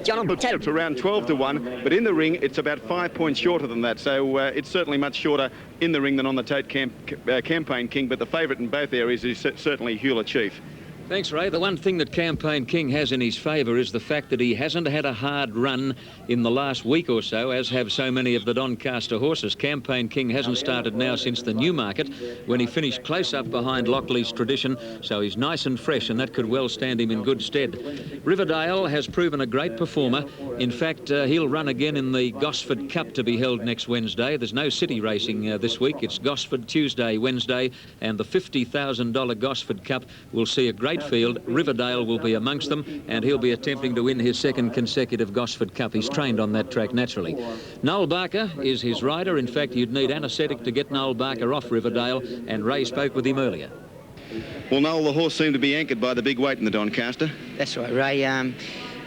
It's around 12 to 1, but in the ring it's about 5 points shorter than that, so it's certainly much shorter in the ring than on the tote Campaign King, but the favourite in both areas is certainly Hewler Chief. Thanks, Ray. The one thing that Campaign King has in his favour is the fact that he hasn't had a hard run in the last week or so, as have so many of the Doncaster horses. Campaign King hasn't started now since the Newmarket, when he finished close up behind Lockley's Tradition, so he's nice and fresh, and that could well stand him in good stead. Riverdale has proven a great performer. In fact, he'll run again in the Gosford Cup to be held next Wednesday. There's no city racing this week. It's Gosford Tuesday, Wednesday, and the $50,000 Gosford Cup will see a great field. Riverdale will be amongst them, and he'll be attempting to win his second consecutive Gosford Cup. He's trained on that track naturally. Noel Barker is his rider. In fact, you'd need anaesthetic to get Noel Barker off Riverdale, and Ray spoke with him earlier. Well, Noel, the horse seemed to be anchored by the big weight in the Doncaster. That's right, Ray.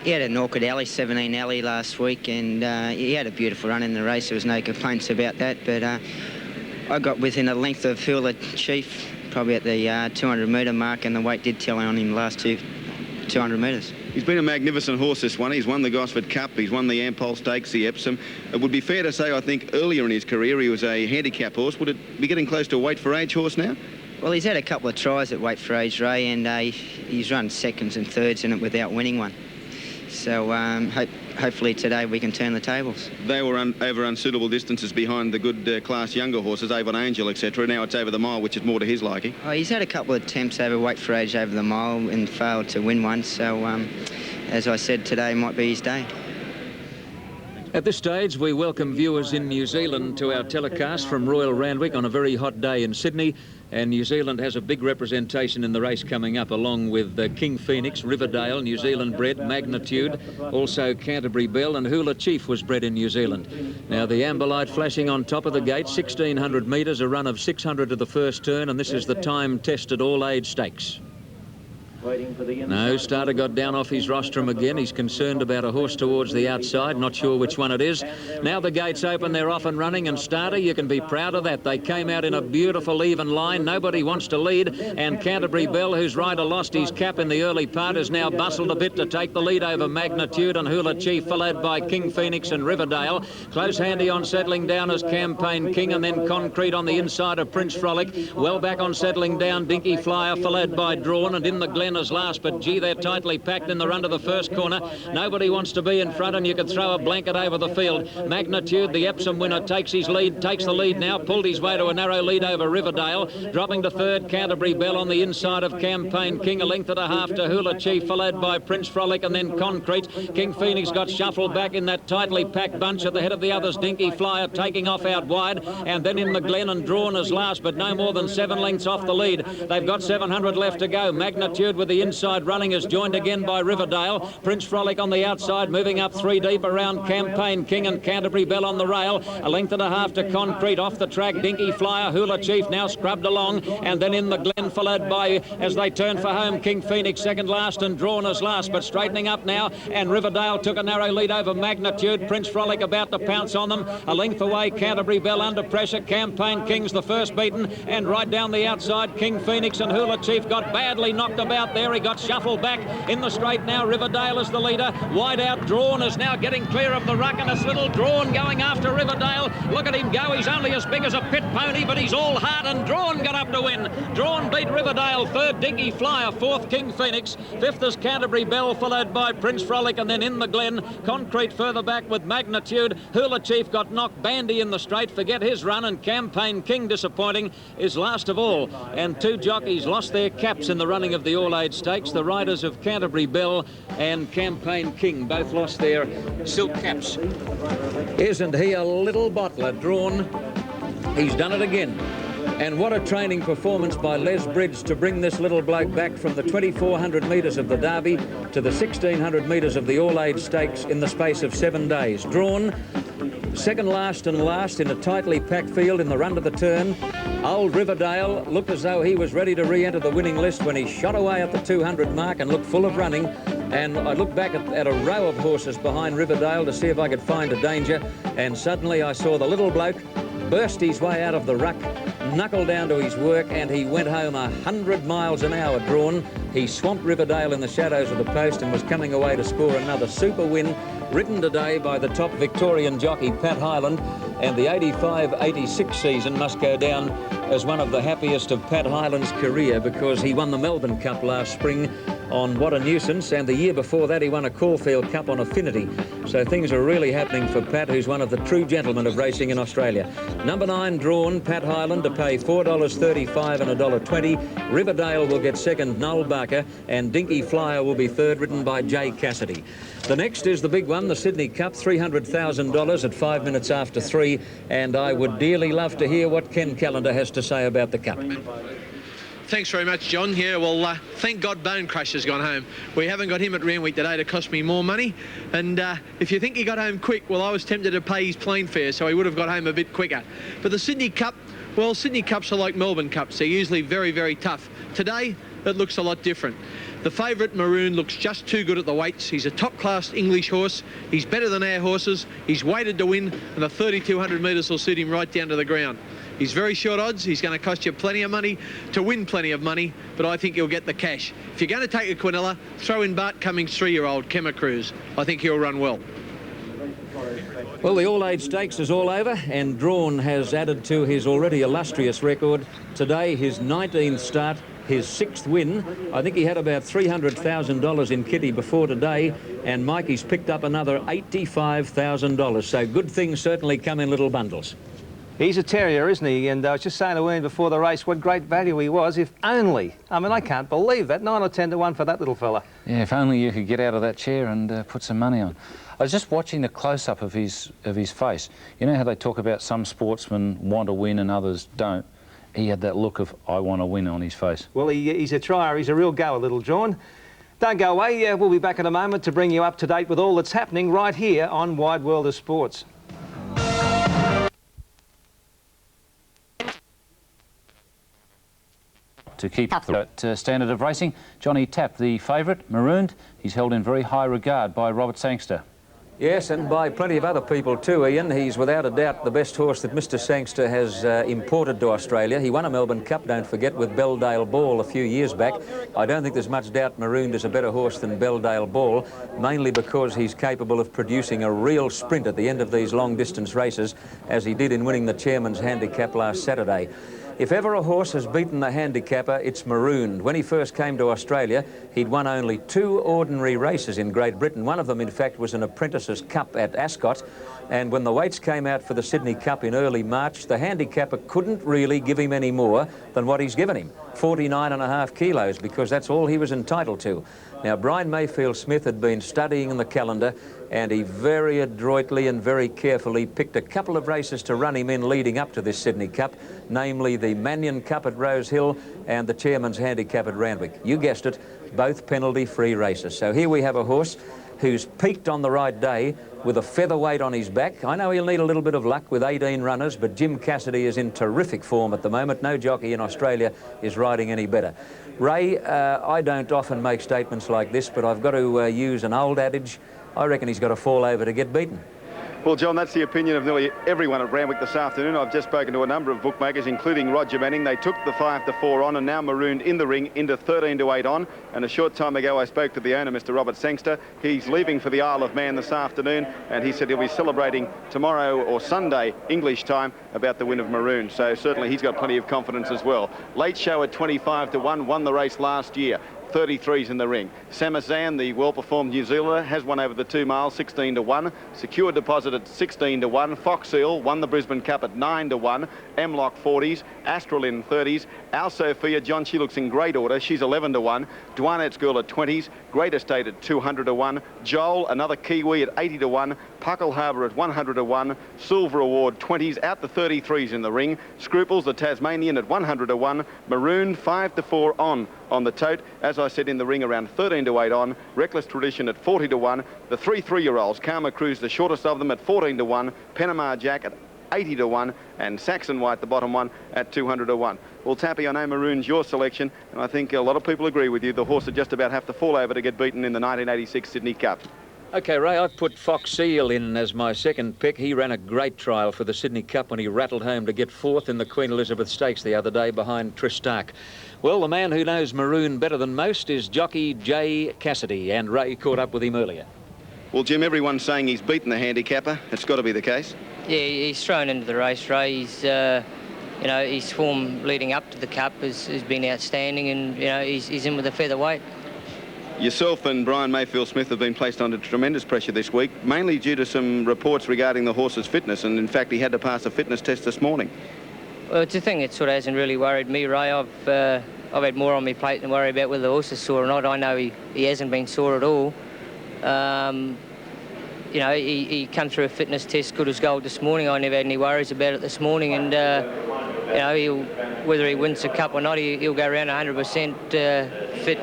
He had an awkward alley, 17 alley last week, and he had a beautiful run in the race. There was no complaints about that, but I got within a length of Hewler Chief, probably at the 200-metre mark, and the weight did tell on him last 200 metres. He's been a magnificent horse, this one. He's won the Gosford Cup, he's won the Ampol Stakes, the Epsom. It would be fair to say, I think, earlier in his career he was a handicap horse. Would it be getting close to a weight for age horse now? Well, he's had a couple of tries at weight for age, Ray, and he's run seconds and thirds in it without winning one. So hopefully today we can turn the tables. They were over unsuitable distances behind the good class younger horses, Avon Angel, etc. Now it's over the mile, which is more to his liking. Oh, he's had a couple of attempts over weight for age over the mile and failed to win one. So, as I said, today might be his day. At this stage, we welcome viewers in New Zealand to our telecast from Royal Randwick on a very hot day in Sydney. And New Zealand has a big representation in the race coming up, along with King Phoenix, Riverdale, New Zealand bred, Magnitude, also Canterbury Belle, and Hewler Chief was bred in New Zealand. Now the amber light flashing on top of the gate, 1,600 metres, a run of 600 to the first turn, and this is the time-tested all-age stakes. No, starter got down off his rostrum again. He's concerned about a horse towards the outside, not sure which one it is. Now the gates open, they're off and running, and starter, you can be proud of that. They came out in a beautiful even line. Nobody wants to lead, and Canterbury Belle, whose rider lost his cap in the early part, has now bustled a bit to take the lead over Magnitude and Hewler Chief, followed by King Phoenix and Riverdale. Close handy on settling down as Campaign King, and then Concrete on the inside of Prince Frolic. Well back on settling down, Dinky Flyer, followed by Drawn, and in the Glen as last, but gee, they're tightly packed in the run to the first corner. Nobody wants to be in front, and you could throw a blanket over the field. Magnitude, the Epsom winner, takes the lead now, pulled his way to a narrow lead over Riverdale. Dropping to third, Canterbury Belle on the inside of Campaign King, a length and a half to Hewler Chief, followed by Prince Frolic and then Concrete. King Phoenix got shuffled back in that tightly packed bunch at the head of the others. Dinky Flyer taking off out wide, and then in the Glen and Drawn as last, but no more than 7 lengths off the lead. They've got 700 left to go. Magnitude with the inside running is joined again by Riverdale. Prince Frolic on the outside, moving up 3 deep around Campaign King and Canterbury Belle on the rail. A length and a half to Concrete. Off the track, Dinky Flyer, Hewler Chief now scrubbed along, and then in the Glen, followed by, as they turn for home, King Phoenix second last and Drawn as last, but straightening up now, and Riverdale took a narrow lead over Magnitude. Prince Frolic about to pounce on them. A length away, Canterbury Belle under pressure. Campaign King's the first beaten, and right down the outside, King Phoenix and Hewler Chief got badly knocked about there. He got shuffled back in the straight now. Riverdale is the leader. Wide out, Drawn is now getting clear of the ruck, and it's little Drawn going after Riverdale. Look at him go. He's only as big as a pit pony, but he's all heart, and Drawn got up to win. Drawn beat Riverdale. Third, Dinky Flyer. Fourth, King Phoenix. Fifth is Canterbury Belle, followed by Prince Frolic, and then in the Glen, Concrete further back with Magnitude. Hewler Chief got knocked bandy in the straight. Forget his run, and Campaign King, disappointing, is last of all. And 2 jockeys lost their caps in the running of the all-age stakes. The riders of Canterbury Belle and Campaign King both lost their silk caps. Isn't he a little bottler, Drawn? He's done it again. And what a training performance by Les Bridge to bring this little bloke back from the 2,400 metres of the Derby to the 1,600 metres of the all-age stakes in the space of 7 days. Drawn second last and last in a tightly packed field in the run to the turn. Old Riverdale looked as though he was ready to re-enter the winning list when he shot away at the 200 mark and looked full of running. And I looked back at a row of horses behind Riverdale to see if I could find a danger, and suddenly I saw the little bloke burst his way out of the ruck, knuckled down to his work, and he went home 100 miles an hour drawn. He swamped Riverdale in the shadows of the post and was coming away to score another super win, ridden today by the top Victorian jockey Pat Hyland, and the 85-86 season must go down as one of the happiest of Pat Hyland's career, because he won the Melbourne Cup last spring on What a Nuisance, and the year before that he won a Caulfield Cup on Affinity. So things are really happening for Pat, who's one of the true gentlemen of racing in Australia. Number 9 drawn, Pat Hyland, to pay $4.35 and $1.20. Riverdale will get second, Noel Barker, and Dinky Flyer will be third, ridden by Jay Cassidy. The next is the big one, the Sydney Cup, $300,000 at 5 minutes after 3, and I would dearly love to hear what Ken Callender has to say about the Cup. Thanks very much, John. Yeah, well, thank God Bone Crusher's gone home. We haven't got him at Randwick today to cost me more money. And if you think he got home quick, well, I was tempted to pay his plane fare, so he would have got home a bit quicker. But the Sydney Cup, well, Sydney Cups are like Melbourne Cups. They're usually very, very tough. Today, it looks a lot different. The favourite, Maroon, looks just too good at the weights. He's a top-class English horse. He's better than our horses. He's weighted to win, and the 3,200 metres will suit him right down to the ground. He's very short odds. He's going to cost you plenty of money to win plenty of money, but I think you'll get the cash. If you're going to take a Quinella, throw in Bart Cummings' 3-year-old, Kemmer Cruise. I think he'll run well. Well, the All-Age Stakes is all over, and Drawn has added to his already illustrious record. Today, his 19th start, his 6th win. I think he had about $300,000 in kitty before today, and Mikey's picked up another $85,000. So good things certainly come in little bundles. He's a terrier, isn't he? And I was just saying to Ian before the race what great value he was, if only. I mean, I can't believe that. 9 or 10 to 1 for that little fella. Yeah, if only you could get out of that chair and put some money on. I was just watching the close-up of his face. You know how they talk about some sportsmen want to win and others don't? He had that look of, I want to win on his face. Well, he's a trier. He's a real goer, little John. Don't go away. We'll be back in a moment to bring you up to date with all that's happening right here on Wide World of Sports. To keep that standard of racing, Johnny Tapp, the favourite, marooned. He's held in very high regard by Robert Sangster. Yes, and by plenty of other people too, Ian. He's without a doubt the best horse that Mr. Sangster has imported to Australia. He won a Melbourne Cup, don't forget, with Belledale Ball a few years back. I don't think there's much doubt Marooned is a better horse than Belledale Ball, mainly because he's capable of producing a real sprint at the end of these long-distance races, as he did in winning the Chairman's Handicap last Saturday. If ever a horse has beaten the handicapper, it's Marooned. When he first came to Australia, he'd won only 2 ordinary races in Great Britain. One of them, in fact, was an Apprentice's Cup at Ascot. And when the weights came out for the Sydney Cup in early March, the handicapper couldn't really give him any more than what he's given him, 49.5 kilos, because that's all he was entitled to. Now, Brian Mayfield-Smith had been studying the calendar, and he very adroitly and very carefully picked a couple of races to run him in leading up to this Sydney Cup, namely the Mannion Cup at Rose Hill and the Chairman's Handicap at Randwick. You guessed it, both penalty-free races. So here we have a horse who's peaked on the right day with a featherweight on his back. I know he'll need a little bit of luck with 18 runners, but Jim Cassidy is in terrific form at the moment. No jockey in Australia is riding any better. Ray, I don't often make statements like this, but I've got to use an old adage. I reckon he's got to fall over to get beaten. Well, John, that's the opinion of nearly everyone at Randwick this afternoon. I've just spoken to a number of bookmakers, including Roger Manning. They took the 5-4 on and now Marooned in the ring into 13-8 on. And a short time ago, I spoke to the owner, Mr. Robert Sangster. He's leaving for the Isle of Man this afternoon, and he said he'll be celebrating tomorrow or Sunday, English time, about the win of Marooned. So certainly he's got plenty of confidence as well. Late show at 25-1, won the race last year. 33s in the ring. Samazan, the well-performed New Zealander, has won over the 2 miles, 16-1. Secure Deposit at 16-1. Fox Seal won the Brisbane Cup at 9-1. Emlock 40s. Astral in 30s. Al Sophia, John, she looks in great order. She's 11-1. Dwanet's Girl at 20s. Great Estate at 200-1. Joel, another Kiwi, at 80-1. Puckle Harbour at 100-1. Silver Award 20s, out the 33s in the ring. Scruples, the Tasmanian, at 100-1. Marooned 5-4 on the tote. As I said, in the ring around 13-8 on. Reckless Tradition at 40-1. The 3-3-year-olds, Karma Cruise, the shortest of them, at 14-1. Panama Jack at 80-1, and Saxon White, the bottom one, at 200-1. Well, Tappy, I know Maroon's your selection, and I think a lot of people agree with you. The horse would just about have to fall over to get beaten in the 1986 Sydney Cup. OK, Ray, I've put Fox Seal in as my second pick. He ran a great trial for the Sydney Cup when he rattled home to get 4th in the Queen Elizabeth Stakes the other day behind Trish Stark. Well, the man who knows Maroon better than most is jockey Jay Cassidy, and Ray caught up with him earlier. Well, Jim, everyone's saying he's beaten the handicapper. It's got to be the case. Yeah, he's thrown into the race, Ray. He's, you know, his form leading up to the Cup has been outstanding, and, you know, he's in with a featherweight. Yourself and Brian Mayfield-Smith have been placed under tremendous pressure this week, mainly due to some reports regarding the horse's fitness, and in fact he had to pass a fitness test this morning. Well, it's a thing that sort of hasn't really worried me, Ray. I've had more on my plate than worry about whether the horse is sore or not. I know he hasn't been sore at all. You know, he come through a fitness test good as gold this morning. I never had any worries about it this morning, and you know, whether he wins the Cup or not, he'll go around 100% fit.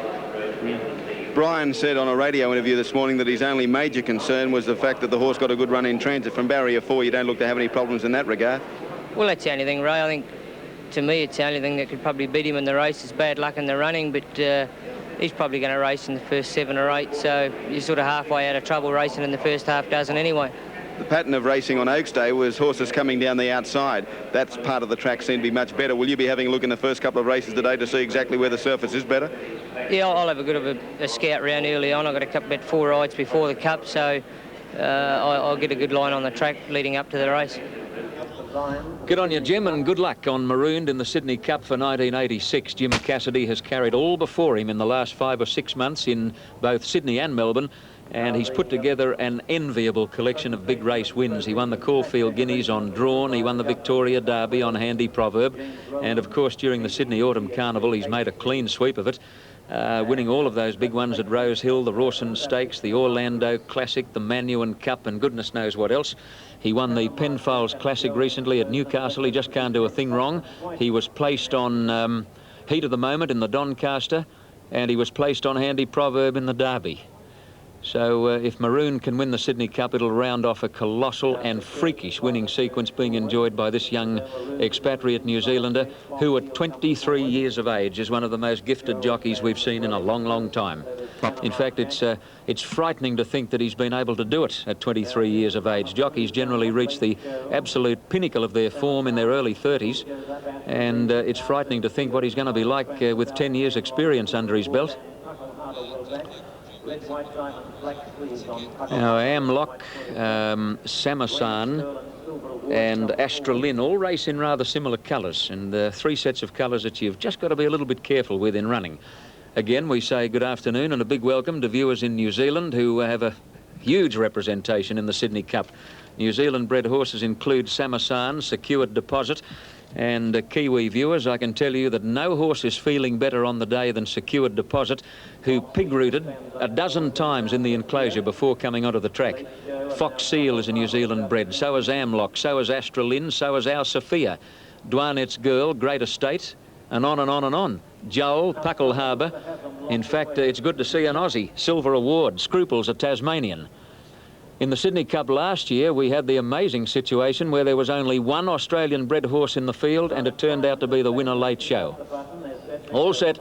Brian said on a radio interview this morning that his only major concern was the fact that the horse got a good run in transit from barrier 4. You don't look to have any problems in that regard. Well, that's the only thing, Ray. I think, to me, it's the only thing that could probably beat him in the race is bad luck in the running, but he's probably going to race in the first 7 or 8, so you're sort of halfway out of trouble racing in the first half dozen anyway. The pattern of racing on Oaks Day was horses coming down the outside. That's part of the track seemed to be much better. Will you be having a look in the first couple of races today to see exactly where the surface is better? Yeah, I'll have a good of a scout round early on. I've got a couple about 4 rides before the Cup, so I'll get a good line on the track leading up to the race. Good on you, Jim, and good luck on Marooned in the Sydney Cup for 1986. Jim Cassidy has carried all before him in the last 5 or 6 months in both Sydney and Melbourne, and he's put together an enviable collection of big race wins. He won the Caulfield Guineas on Drawn, he won the Victoria Derby on Handy Proverb, and of course during the Sydney Autumn Carnival he's made a clean sweep of it, winning all of those big ones at Rose Hill, the Rawson Stakes, the Orlando Classic, the Manuan Cup, and goodness knows what else. He won the Penfolds Classic recently at Newcastle. He just can't do a thing wrong. He was placed on Heat of the Moment in the Doncaster, and he was placed on Handy Proverb in the Derby. So if Maroon can win the Sydney Cup, it'll round off a colossal and freakish winning sequence being enjoyed by this young expatriate New Zealander, who at 23 years of age is one of the most gifted jockeys we've seen in a long, long time. In fact, it's frightening to think that he's been able to do it at 23 years of age. Jockeys generally reach the absolute pinnacle of their form in their early 30s, and it's frightening to think what he's going to be like with 10 years' experience under his belt. Now, Amlock, Samasan and Astralin all race in rather similar colours, and 3 sets of colours that you've just got to be a little bit careful with in running. Again, we say good afternoon and a big welcome to viewers in New Zealand who have a huge representation in the Sydney Cup. New Zealand bred horses include Samasan, Secured Deposit, and Kiwi viewers, I can tell you that no horse is feeling better on the day than Secured Deposit, who pig-rooted a dozen times in the enclosure before coming onto the track. Fox Seal is a New Zealand bred, so is Amlock, so is Astralin, so is our Sophia. Dwanet's Girl, Great Estate, and on and on and on. Joel, Puckle Harbour. In fact, it's good to see an Aussie. Silver Award, Scruples, a Tasmanian. In the Sydney Cup last year, we had the amazing situation where there was only one Australian-bred horse in the field, and it turned out to be the winner, Late Show. All set.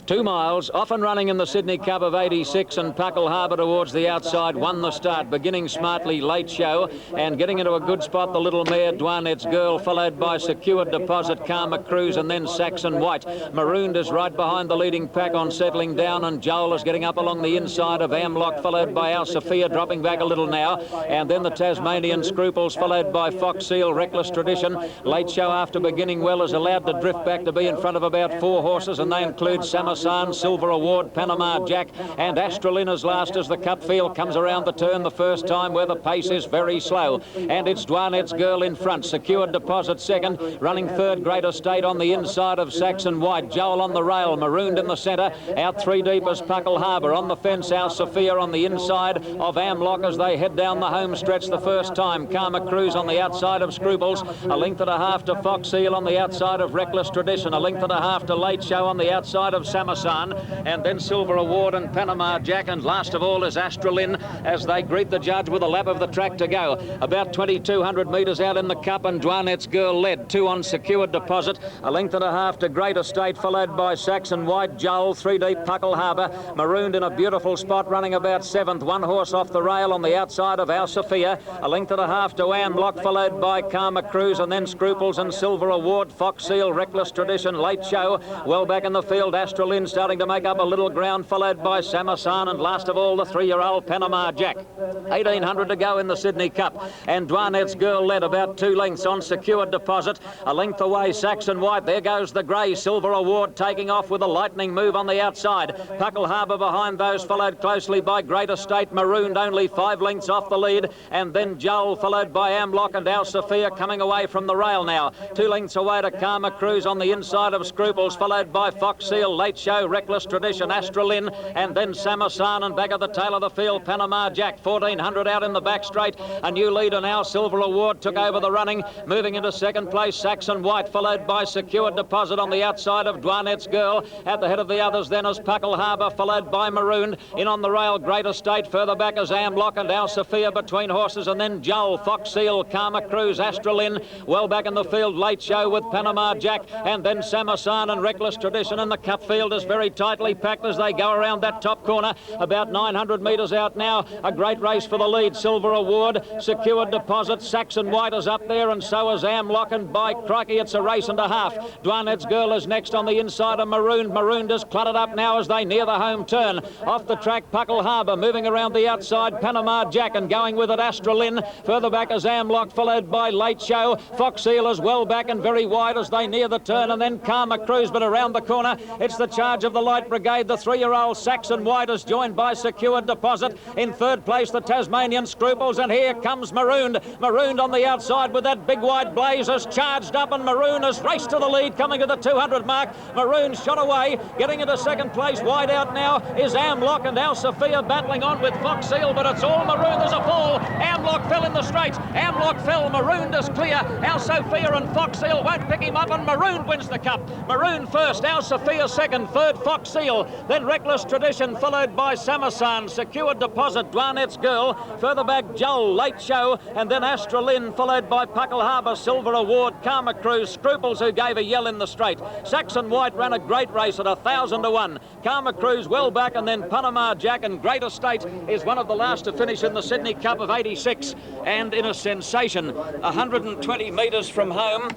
2 miles, off and running in the Sydney Cup of 86, and Puckle Harbour towards the outside, won the start, beginning smartly, Late Show, and getting into a good spot, the little mare, Dwanet's Girl, followed by Secured Deposit, Karma Cruise, and then Saxon White. Marooned is right behind the leading pack on settling down, and Joel is getting up along the inside of Amlock, followed by our Sophia, dropping back a little now, and then the Tasmanian Scruples, followed by Fox Seal, Reckless Tradition. Late Show, after beginning well, is allowed to drift back to be in front of about 4 horses, and they include Samasan, Silver Award, Panama Jack, and Astralin as last as the Cup field comes around the turn the first time, where the pace is very slow, and it's Dwanet's Girl in front, Secured Deposit second, running third, Great Estate on the inside of Saxon White, Joel on the rail, Marooned in the centre, out 3 deep as Puckle Harbour, on the fence our Sophia on the inside of Amlock as they head down the home stretch the first time, Karma Cruise on the outside of Scruples, a length and a half to Fox Seal on the outside of Reckless Tradition, a length and a half to Late Show on the outside of Sam Samasan, and then Silver Award and Panama Jack, and last of all is Astralin as they greet the judge with a lap of the track to go. About 2,200 metres out in the Cup, and Dwanet's Girl led. 2 on Secured Deposit, a length and a half to Great Estate, followed by Saxon White, Joel, 3 deep Puckle Harbour, marooned in a beautiful spot, running about 7th. 1 horse off the rail on the outside of Our Sophia, a length and a half to Amlock, followed by Karma Cruise, and then Scruples and Silver Award, Fox Seal, Reckless Tradition, Late Show. Well back in the field, Astralin starting to make up a little ground, followed by Samasan, and last of all the 3-year-old Panama Jack. 1,800 to go in the Sydney Cup, and Dwanet's Girl led about 2 lengths on Secured Deposit. A length away, Saxon White. There goes the grey. Silver Award taking off with a lightning move on the outside. Puckle Harbour behind those, followed closely by Great Estate, marooned only 5 lengths off the lead, and then Joel, followed by Amlock and Our Sophia coming away from the rail now. 2 lengths away to Karma Cruise on the inside of Scruples, followed by Fox Seal, Late Show, Reckless Tradition, Astralin, and then Samasan, and back at the tail of the field, Panama Jack. 1,400 out in the back straight. A new leader now, Silver Award took over the running, moving into second place, Saxon White, followed by Secured Deposit on the outside of Dwanet's Girl. At the head of the others then is Puckle Harbour, followed by Marooned. In on the rail, Great Estate. Further back is Amlock and Our Sophia between horses, and then Joel, Fox Seal, Karma Cruise, Astralin. Well back in the field, Late Show with Panama Jack, and then Samasan and Reckless Tradition. And the Cup field is very tightly packed as they go around that top corner. About 900 metres out now. A great race for the lead. Silver Award, Secured Deposit, Saxon White is up there, and so is Amlock, and by crikey, it's a race and a half. Dwanet's Girl is next on the inside of Marooned. Marooned is cluttered up now as they near the home turn. Off the track, Puckle Harbour, moving around the outside, Panama Jack, and going with it, Astralin. Further back is Amlock, followed by Late Show. Fox Seal is well back and very wide as they near the turn, and then Karma Cruise, but around the corner, it's the charge of the Light Brigade. The 3-year-old Saxon White is joined by Secured Deposit. In third place, the Tasmanian Scruples, and here comes Marooned. Marooned on the outside with that big white blaze has charged up, and Maroon has raced to the lead, coming to the 200 mark. Maroon shot away, getting into second place. Wide out now is Amlock, and Our Sophia battling on with Fox Seal, but it's all Maroon. There's a fall. Amlock fell in the straight. Amlock fell. Maroon is clear. Our Sophia and Fox Seal won't pick him up, and Maroon wins the Cup. Maroon first, Our Sophia second, third Fox Seal, then Reckless Tradition, followed by Samasan, Secured Deposit, Dwanet's Girl, further back Joel, Late Show, and then Astralin, followed by Puckle Harbour, Silver Award, Karma Cruise, Scruples, who gave a yell in the straight. Saxon White ran a great race at 1,000 to 1. Karma Cruise well back, and then Panama Jack, and Great Estate is one of the last to finish in the Sydney Cup of 86, and in a sensation, 120 metres from home,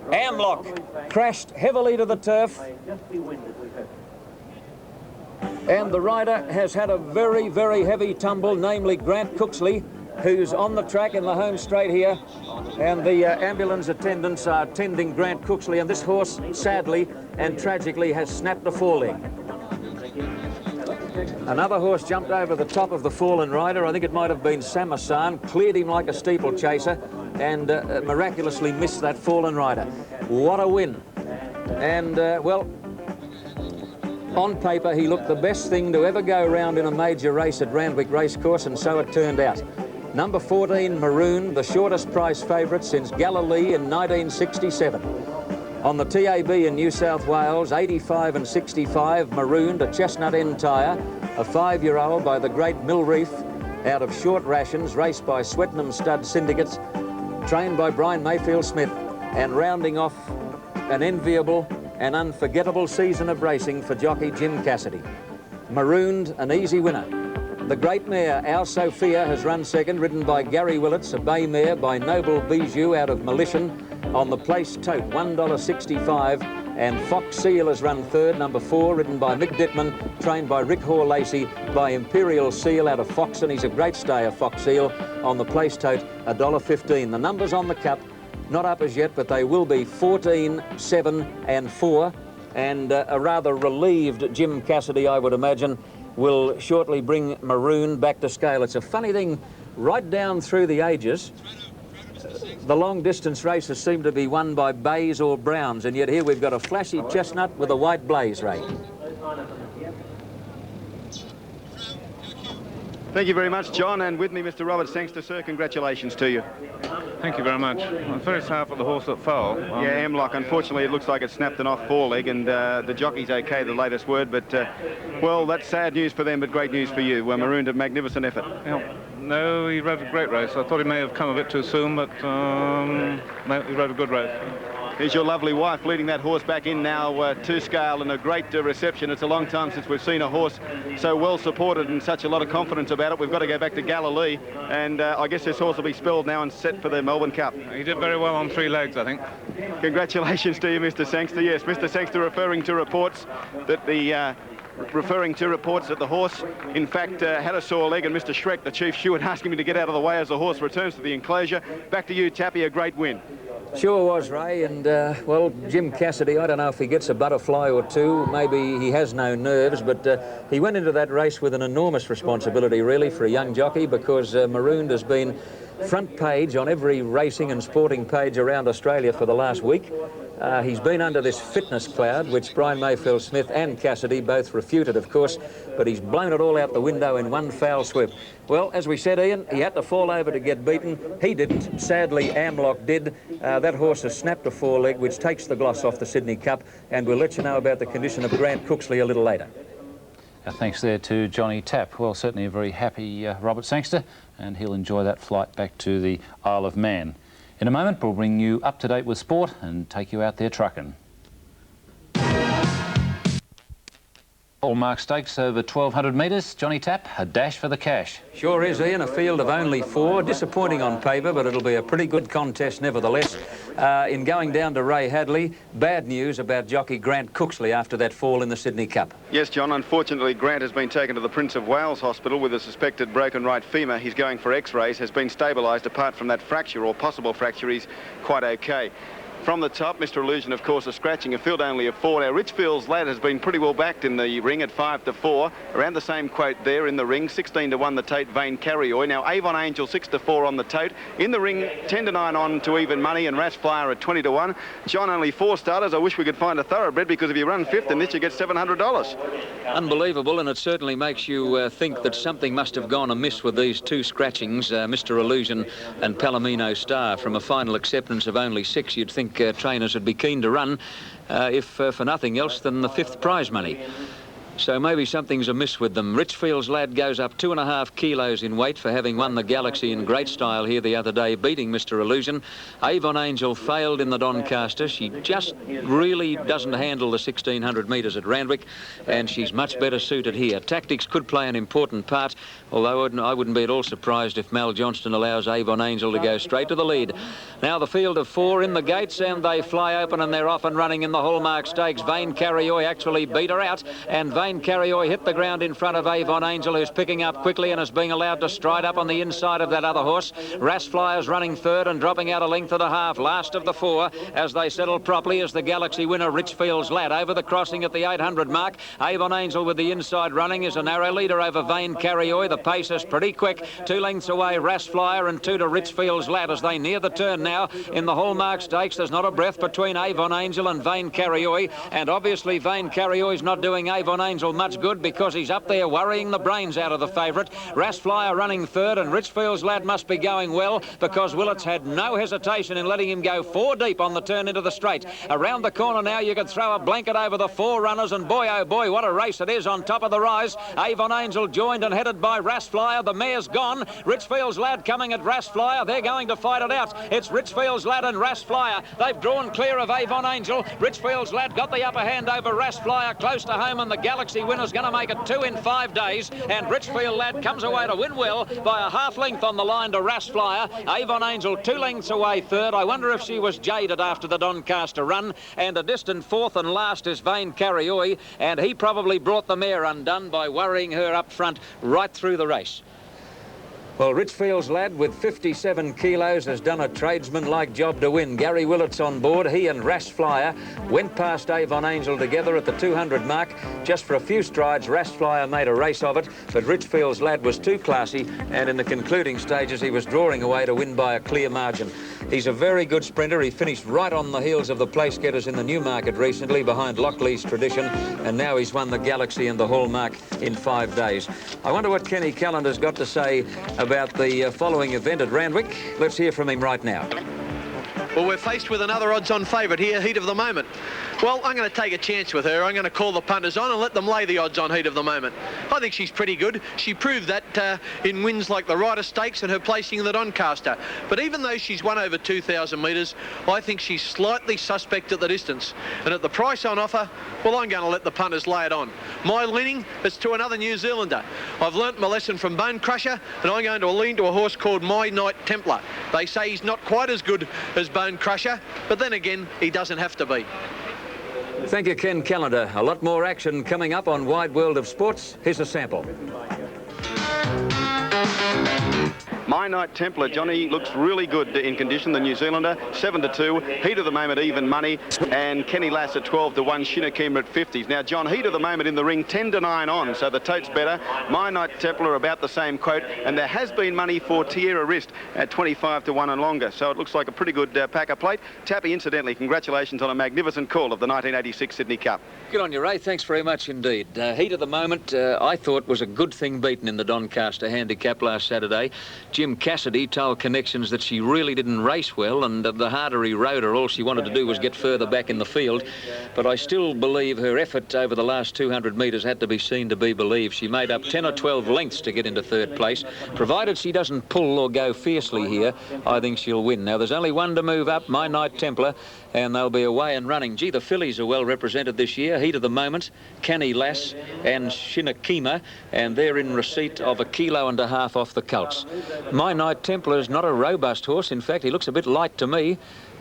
Amlock crashed heavily to the turf, and the rider has had a very, very heavy tumble, namely Grant Cooksley, who's on the track in the home straight here, and the ambulance attendants are tending Grant Cooksley, and this horse, sadly and tragically, has snapped a foreleg. Another horse jumped over the top of the fallen rider. I think it might have been Samasan, cleared him like a steeplechaser, and miraculously missed that fallen rider. What a win. And, well, on paper, he looked the best thing to ever go round in a major race at Randwick Racecourse, and so it turned out. Number 14, Maroon, the shortest price favourite since Galilee in 1967. On the TAB in New South Wales, 85 and 65, Marooned, a chestnut end tyre, a 5-year-old by the great Mill Reef, out of short rations, raced by Swettenham Stud Syndicates, trained by Brian Mayfield Smith, and rounding off an enviable and unforgettable season of racing for jockey Jim Cassidy. Marooned, an easy winner. The great mare, Our Sophia, has run second, ridden by Gary Willits, a bay mare by Noble Bijou out of Melitian, on the place tote, $1.65, and Fox Seal has run third, number 4, ridden by Mick Dittman, trained by Rick Hoare-Lacey, by Imperial Seal out of Foxton. He's a great stayer, Fox Seal, on the place tote, $1.15. The numbers on the Cup, not up as yet, but they will be 14, 7 and 4, and a rather relieved Jim Cassidy, I would imagine, will shortly bring Maroon back to scale. It's a funny thing, right down through the ages, the long-distance races seem to be won by bays or browns, and yet here we've got a flashy chestnut with a white blaze, Ray. Thank you very much, John, and with me, Mr. Robert Sangster, sir. Congratulations to you. Thank you very much. I'm very sorry for the horse that fell. Yeah, Hemlock. Unfortunately, it looks like it snapped an off foreleg, and the jockey's okay, the latest word. But, well, that's sad news for them, but great news for you. Marooned a magnificent effort. Yeah. No, he rode a great race. I thought he may have come a bit too soon, but no, he rode a good race. Here's your lovely wife leading that horse back in now to scale, and a great reception. It's a long time since we've seen a horse so well supported and such a lot of confidence about it. We've got to go back to Galilee, and I guess this horse will be spelled now and set for the Melbourne Cup. He did very well on 3 legs, I think. Congratulations to you, Mr. Sangster. Yes, Mr. Sangster referring to reports that the horse, in fact, had a sore leg, and Mr. Shrek, the chief steward, asking him to get out of the way as the horse returns to the enclosure. Back to you, Tappy, a great win. Sure was, Ray, and, well, Jim Cassidy, I don't know if he gets a butterfly or two. Maybe he has no nerves, but he went into that race with an enormous responsibility, really, for a young jockey, because Marooned has been front page on every racing and sporting page around Australia for the last week. He's been under this fitness cloud, which Brian Mayfield-Smith and Cassidy both refuted, of course, but he's blown it all out the window in one foul swoop. Well, as we said, Ian, he had to fall over to get beaten. He didn't. Sadly, Amlock did. That horse has snapped a foreleg, which takes the gloss off the Sydney Cup, and we'll let you know about the condition of Grant Cooksley a little later. Thanks there to Johnny Tapp. Well, certainly a very happy Robert Sangster, and he'll enjoy that flight back to the Isle of Man. In a moment, we'll bring you up to date with sport and take you out there trucking. Hallmark Stakes over 1,200 metres. Johnny Tapp, a dash for the cash. Sure is, Ian. A field of only 4. Disappointing on paper, but it'll be a pretty good contest nevertheless. In going down to Ray Hadley, bad news about jockey Grant Cooksley after that fall in the Sydney Cup. Yes, John. Unfortunately, Grant has been taken to the Prince of Wales Hospital with a suspected broken right femur. He's going for X-rays, has been stabilised. Apart from that fracture or possible fracture, he's quite okay. From the top, Mr. Illusion, of course, is scratching. A field only of 4. Now, Richfield's Lad has been pretty well backed in the ring at 5-4. Around the same quote there in the ring. 16-1 the Tate, Vain Carrioy. Now, Avon Angel 6-4 on the Tate. In the ring, 10-9 on to even money, and Rash Flyer at 20-1. John, only 4 starters. I wish we could find a thoroughbred, because if you run 5th in this, you get $700. Unbelievable, and it certainly makes you think that something must have gone amiss with these 2 scratchings, Mr. Illusion and Palomino Star. From a final acceptance of only 6, you'd think trainers would be keen to run, if for nothing else than the 5th prize money. So maybe something's amiss with them. Richfield's Lad goes up 2.5 kilos in weight for having won the Galaxy in great style here the other day, beating Mr. Illusion. Avon Angel failed in the Doncaster. She just really doesn't handle the 1,600 metres at Randwick, and she's much better suited here. Tactics could play an important part, although I wouldn't be at all surprised if Mal Johnston allows Avon Angel to go straight to the lead. Now the field of 4 in the gates, and they fly open, and they're off and running in the Hallmark Stakes. Vain Carrioy actually beat her out, and Vain Carrioy hit the ground in front of Avon Angel, who's picking up quickly and is being allowed to stride up on the inside of that other horse. Rash Flyer's running 3rd and dropping out a length and a half. Last of the 4 as they settle properly is the Galaxy winner, Richfield's Lad. Over the crossing at the 800 mark. Avon Angel with the inside running is a narrow leader over Vain Carrioy. The pace is pretty quick. 2 lengths away, Rash Flyer, and 2 to Richfield's Lad as they near the turn now in the Hallmark Stakes. There's not a breath between Avon Angel and Vain Carrioy, and obviously Vain Carrioy's not doing Avon Angel much good, because he's up there worrying the brains out of the favourite. Rash Flyer running 3rd, and Richfield's Lad must be going well, because Willets had no hesitation in letting him go 4 deep on the turn into the straight. Around the corner now, you could throw a blanket over the 4 runners, and boy, oh boy, what a race it is on top of the rise. Avon Angel joined and headed by Rash Flyer. The mare's gone. Richfield's Lad coming at Rash Flyer. They're going to fight it out. It's Richfield's Lad and Rash Flyer. They've drawn clear of Avon Angel. Richfield's Lad got the upper hand over Rash Flyer close to home, and the Galaxy winner's going to make it 2 in 5 days, and Richfield Lad comes away to win well by a half length on the line to Rash Flyer. Avon Angel 2 lengths away 3rd. I wonder if she was jaded after the Doncaster run, and a distant 4th and last is Vain Carrioy, and he probably brought the mare undone by worrying her up front right through the race. Well, Richfield's lad with 57 kilos has done a tradesman-like job to win. Gary Willett's on board. He and Rass Flyer went past Avon Angel together at the 200 mark. Just for a few strides, Rass Flyer made a race of it, but Richfield's lad was too classy, and in the concluding stages he was drawing away to win by a clear margin. He's a very good sprinter. He finished right on the heels of the place getters in the Newmarket recently behind Lockley's Tradition, and now he's won the Galaxy and the Hallmark in 5 days. I wonder what Kenny Callender's got to say about the following event at Randwick. Let's hear from him right now. Well, we're faced with another odds-on favourite here, Heat of the Moment. Well, I'm going to take a chance with her. I'm going to call the punters on and let them lay the odds on Heat of the Moment. I think she's pretty good. She proved that in wins like the Ryder Stakes and her placing in the Doncaster. But even though she's won over 2,000 metres, I think she's slightly suspect at the distance. And at the price on offer, well, I'm going to let the punters lay it on. My leaning is to another New Zealander. I've learnt my lesson from Bone Crusher, and I'm going to lean to a horse called My Knight Templar. They say he's not quite as good as Bone Crusher, but then again, he doesn't have to be. Thank you, Ken Callender. A lot more action coming up on Wide World of Sports. Here's a sample. My Knight Templar, Johnny, looks really good in condition, the New Zealander. 7-2, Heat of the Moment, even money, and Kenny Lass at 12-1, Shinakima at 50s. Now, John, Heat of the Moment in the ring, 10-9 on, so the tote's better. My Knight Templar about the same quote, and there has been money for Tierra Wrist at 25-1 and longer, so it looks like a pretty good packer plate. Tappy, incidentally, congratulations on a magnificent call of the 1986 Sydney Cup. Good on you, Ray. Thanks very much indeed. Heat of the Moment, I thought, was a good thing beaten in the Doncaster handicap last Saturday. Jim Cassidy told Connections that she really didn't race well, and the harder he rode her, all she wanted to do was get further back in the field. But I still believe her effort over the last 200 metres had to be seen to be believed. She made up 10 or 12 lengths to get into third place. Provided she doesn't pull or go fiercely here, I think she'll win. Now, there's only one to move up, My Knight Templar, and they'll be away and running. Gee, the fillies are well represented this year. Heat of the Moment, Kenny Lass and Shinakima, and they're in receipt of 1.5 kilos off the colts. My Knight Templar is not a robust horse. In fact, he looks a bit light to me.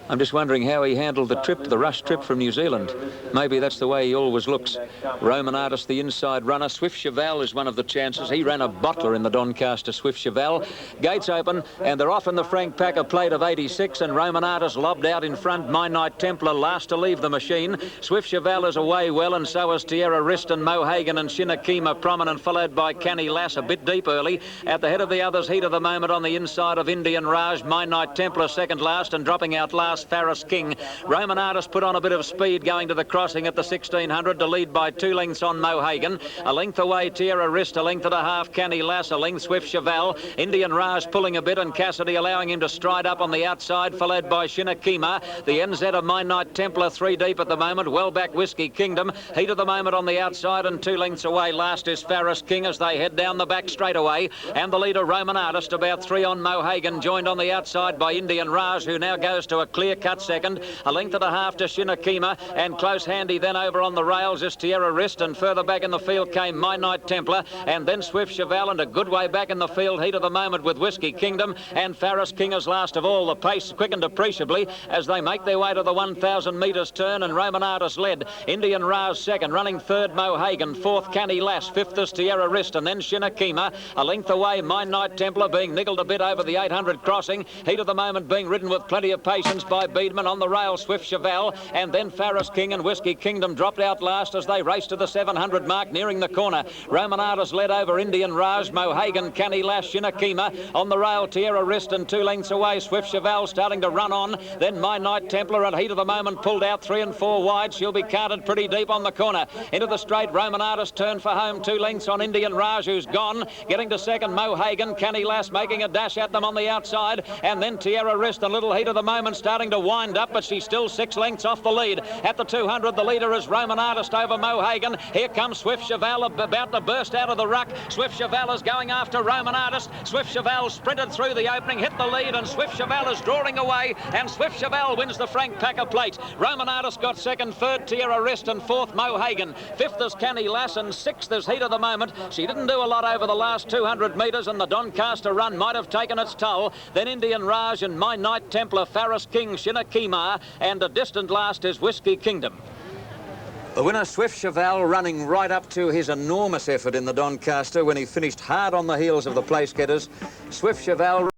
I'm just wondering how he handled the trip, the rush trip from New Zealand. Maybe that's the way he always looks. Roman Artist, the inside runner. Swift Cheval is one of the chances. He ran a bottler in the Doncaster, Swift Cheval. Gates open, and they're off in the Frank Packer plate of 86, and Roman Artist lobbed out in front. My Knight Templar last to leave the machine. Swift Cheval is away well, and so is Tierra Wrist and Mohagan and Shinakima prominent, followed by Canny Lass a bit deep early. At the head of the others, Heat of the Moment on the inside of Indian Raj. My Knight Templar second last, and dropping out last, Farris King. Roman Artist put on a bit of speed going to the crossing at the 1600 to lead by 2 lengths on Mohagan. A length away, Tierra Wrist, 1.5 lengths, Canny Lass, 1 length, Swift Cheval. Indian Raj pulling a bit, and Cassidy allowing him to stride up on the outside, followed by Shinakima. The NZ of My Knight Templar 3 deep at the moment. Well back, Whiskey Kingdom. Heat of the Moment on the outside, and 2 lengths away. Last is Farris King as they head down the back straight away. And the leader, Roman Artist, about 3 on Mohagan, joined on the outside by Indian Raj, who now goes to a clear-cut second. 1.5 lengths to Shinakima, and close handy then over on the rails is Tierra Wrist, and further back in the field came My Knight Templar, and then Swift Cheval, and a good way back in the field, Heat of the Moment with Whiskey Kingdom, and Farris King is last of all. The pace quickened appreciably as they make their way to the 1,000 metres turn, and Roman Artist led. Indian Raj second, running third Mohagan, fourth Canny Lass, fifth is Tierra Wrist, and then Shinakima. 1 length away, My Knight Templar being niggled a bit over the 800 crossing. Heat of the Moment being ridden with plenty of patience by Beedman. On the rail, Swift Cheval, and then Farris King and Whiskey Kingdom dropped out last as they raced to the 700 mark, nearing the corner. Roman Artist led over Indian Raj, Mohagan, Canny Lass, Shinakima. On the rail, Tierra Wrist, and 2 lengths away, Swift Cheval starting to run on. Then My Knight Templar and Heat of the Moment pulled out 3 and 4 wide. She'll be counted pretty deep on the corner. Into the straight, Roman Artist turned for home, 2 lengths on Indian Raj, who's gone. Getting to second, Mohagan, Canny Lass making a dash at them on the outside. And then Tierra Wrist and Little Heat of the Moment starting to wind up, but she's still 6 lengths off the lead. At the 200, the leader is Roman Artist over Mohagan. Here comes Swift Cheval about to burst out of the ruck. Swift Cheval is going after Roman Artist. Swift Cheval sprinted through the opening, hit the lead, and Swift Cheval is drawing away, and Swift Cheval wins the Frank Packer plate. Roman Artist got second, third Tierra Wrist, and fourth Mohagan. Fifth is Canny Lass, and sixth is Heat of the Moment. She didn't do a lot over the last 200 metres, and the Doncaster run might have taken its toll. Then Indian Raj and My Knight Templar, Farris King, Shinakima, and a distant last is Whiskey Kingdom. The winner, Swift Cheval, running right up to his enormous effort in the Doncaster when he finished hard on the heels of the place getters. Swift Cheval